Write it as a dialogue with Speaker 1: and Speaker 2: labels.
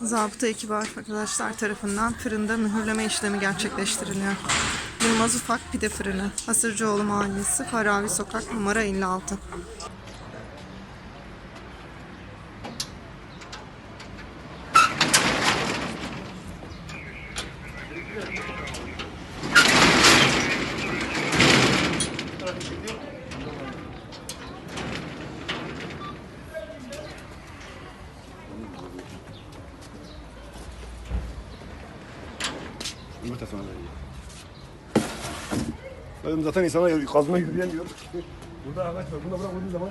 Speaker 1: Zabıta ekibi arkadaşlar tarafından fırında mühürleme işlemi gerçekleştiriliyor. Yılmaz Ufak Pide Fırını, Hasırcıoğlu Mahallesi, Faravi Sokak, numara 56.
Speaker 2: Yumurta sana veriyor. Benim zaten insana kazma yürüyen diyor. Burada ağaç var. Bunu bırak olduğu zaman.